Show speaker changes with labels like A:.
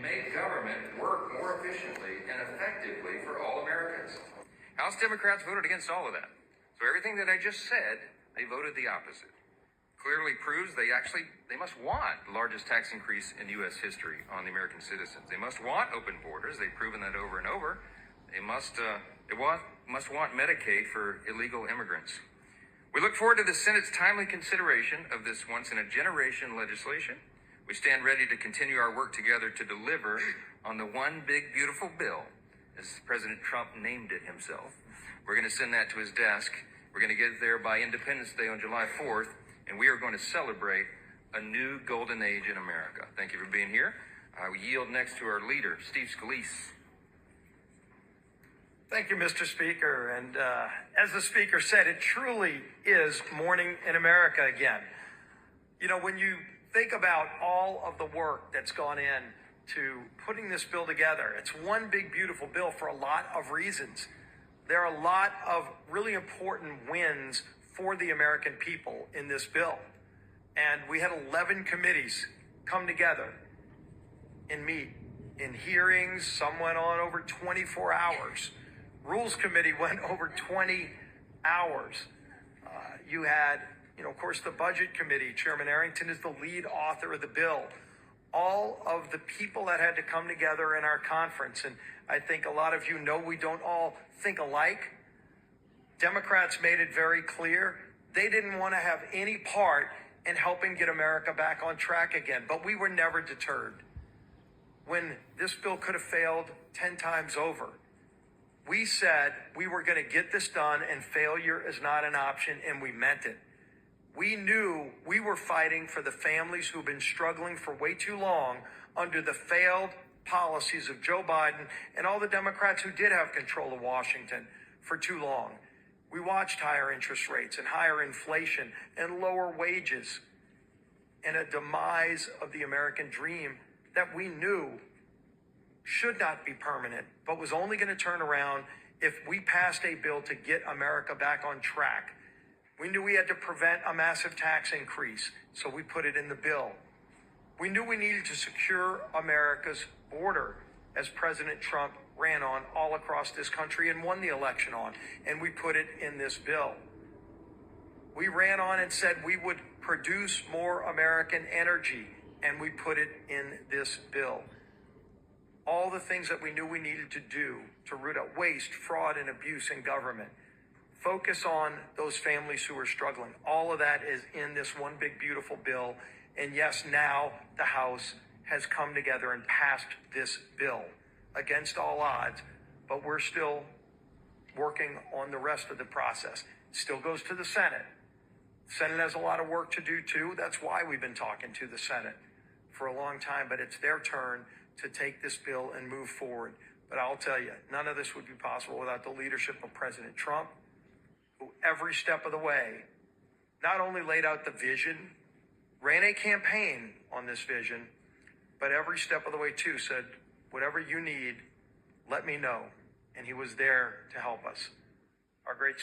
A: make government work more efficiently and effectively for all Americans. House Democrats voted against all of that. So everything that I just said, they voted the opposite. Clearly proves they must want the largest tax increase in U.S. history on the American citizens. They must want open borders. They've proven that over and over. They must want Medicaid for illegal immigrants. We look forward to the Senate's timely consideration of this once-in-a-generation legislation. We stand ready to continue our work together to deliver on the one big, beautiful bill, as President Trump named it himself. We're going to send that to his desk. We're going to get it there by Independence Day on July 4th, and we are going to celebrate a new golden age in America. Thank you for being here. We yield next to our leader, Steve Scalise.
B: Thank you, Mr. Speaker. And as the Speaker said, it truly is morning in America again. You know, when you think about all of the work that's gone in to putting this bill together, it's one big, beautiful bill for a lot of reasons. There are a lot of really important wins for the American people in this bill. And we had 11 committees come together and meet in hearings. Some went on over 24 hours. Rules Committee went over 20 hours. You had, of course, the Budget Committee. Chairman Arrington is the lead author of the bill. All of the people that had to come together in our conference, and I think a lot of you know we don't all think alike. Democrats made it very clear they didn't want to have any part in helping get America back on track again, but we were never deterred. When this bill could have failed 10 times over, we said we were going to get this done and failure is not an option, and we meant it. We knew we were fighting for the families who've been struggling for way too long under the failed policies of Joe Biden and all the Democrats who did have control of Washington for too long. We watched higher interest rates and higher inflation and lower wages and a demise of the American dream that we knew should not be permanent, but was only going to turn around if we passed a bill to get America back on track. We knew we had to prevent a massive tax increase, so we put it in the bill. We knew we needed to secure America's border, as President Trump ran on all across this country and won the election on, and we put it in this bill. We ran on and said we would produce more American energy, and we put it in this bill. All the things that we knew we needed to do to root out waste, fraud, and abuse in government. Focus on those families who are struggling. All of that is in this one big, beautiful bill. And yes, now the House has come together and passed this bill against all odds, but we're still working on the rest of the process. It still goes to the Senate. The Senate has a lot of work to do too. That's why we've been talking to the Senate for a long time, but it's their turn to take this bill and move forward. But I'll tell you, none of this would be possible without the leadership of President Trump, who every step of the way not only laid out the vision, ran a campaign on this vision, but every step of the way too said, whatever you need, let me know. And he was there to help us. Our great